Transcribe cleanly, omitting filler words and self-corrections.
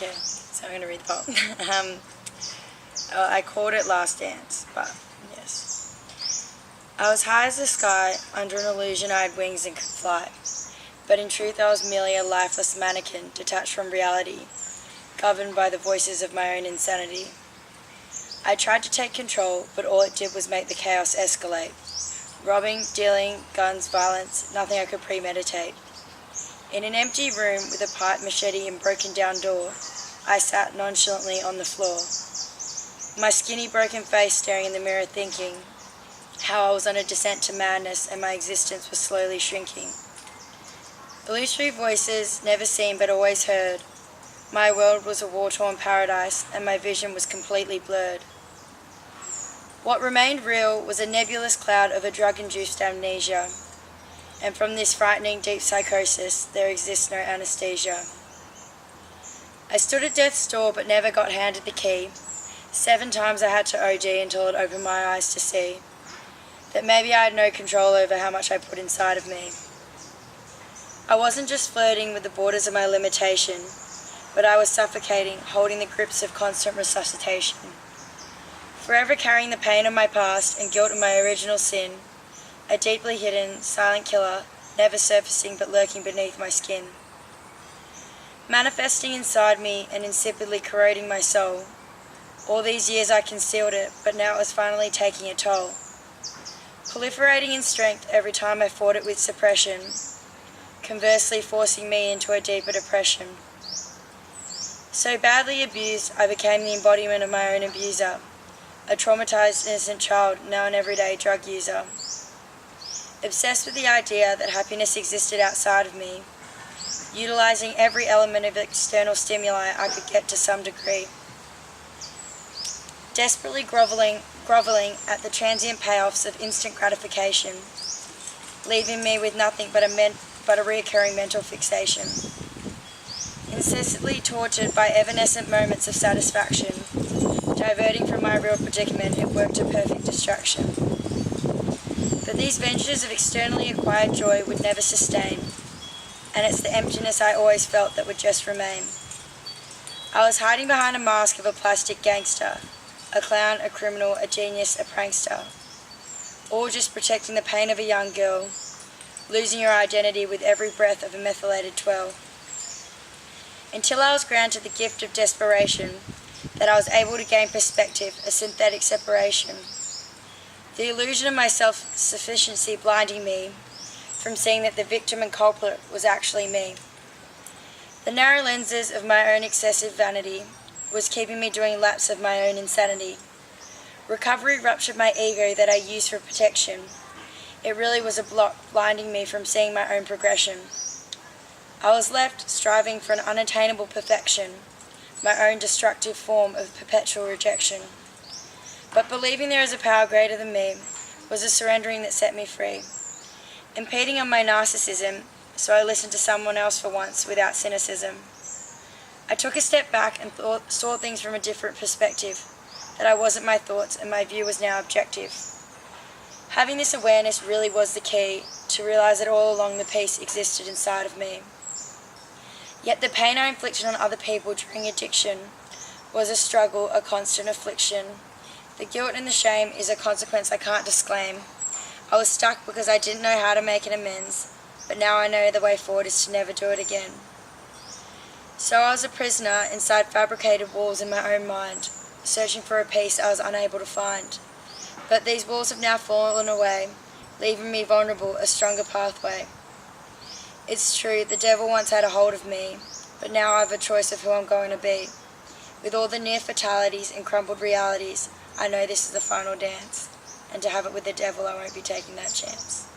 Okay, so I'm going to read the poem. I called it Last Dance, but yes. I was high as the sky, under an illusion I had wings and could fly. But in truth I was merely a lifeless mannequin, detached from reality, governed by the voices of my own insanity. I tried to take control, but all it did was make the chaos escalate. Robbing, dealing, guns, violence, nothing I could premeditate. In an empty room with a pipe, machete and broken down door, I sat nonchalantly on the floor. My skinny broken face staring in the mirror thinking how I was on a descent to madness and my existence was slowly shrinking. Illusory voices, never seen but always heard. My world was a war-torn paradise and my vision was completely blurred. What remained real was a nebulous cloud of a drug-induced amnesia. And from this frightening deep psychosis, there exists no anesthesia. I stood at death's door but never got handed the key. 7 times I had to OD until it opened my eyes to see that maybe I had no control over how much I put inside of me. I wasn't just flirting with the borders of my limitation, but I was suffocating, holding the grips of constant resuscitation. Forever carrying the pain of my past and guilt of my original sin, a deeply hidden, silent killer, never surfacing but lurking beneath my skin. Manifesting inside me and insipidly corroding my soul. All these years I concealed it, but now it was finally taking a toll. Proliferating in strength every time I fought it with suppression, conversely forcing me into a deeper depression. So badly abused, I became the embodiment of my own abuser, a traumatized innocent child, now an everyday drug user. Obsessed with the idea that happiness existed outside of me, utilizing every element of external stimuli I could get to some degree. Desperately groveling at the transient payoffs of instant gratification, leaving me with nothing but a reoccurring mental fixation. Incessantly tortured by evanescent moments of satisfaction, diverting from my real predicament, it worked a perfect distraction. But these ventures of externally acquired joy would never sustain, and it's the emptiness I always felt that would just remain. I was hiding behind a mask of a plastic gangster, a clown, a criminal, a genius, a prankster, all just protecting the pain of a young girl, losing your identity with every breath of a methylated twirl. Until I was granted the gift of desperation, that I was able to gain perspective, a synthetic separation. The illusion of my self-sufficiency blinding me from seeing that the victim and culprit was actually me. The narrow lenses of my own excessive vanity was keeping me doing laps of my own insanity. Recovery ruptured my ego that I used for protection. It really was a block blinding me from seeing my own progression. I was left striving for an unattainable perfection, my own destructive form of perpetual rejection. But believing there is a power greater than me was a surrendering that set me free. Impeding on my narcissism, so I listened to someone else for once without cynicism. I took a step back and saw things from a different perspective, that I wasn't my thoughts and my view was now objective. Having this awareness really was the key to realize that all along the peace existed inside of me. Yet the pain I inflicted on other people during addiction was a struggle, a constant affliction. The guilt and the shame is a consequence I can't disclaim. I was stuck because I didn't know how to make an amends, but now I know the way forward is to never do it again. So I was a prisoner inside fabricated walls in my own mind, searching for a peace I was unable to find. But these walls have now fallen away, leaving me vulnerable, a stronger pathway. It's true, the devil once had a hold of me, but now I have a choice of who I'm going to be. With all the near fatalities and crumbled realities, I know this is the final dance, and to have it with the devil I won't be taking that chance.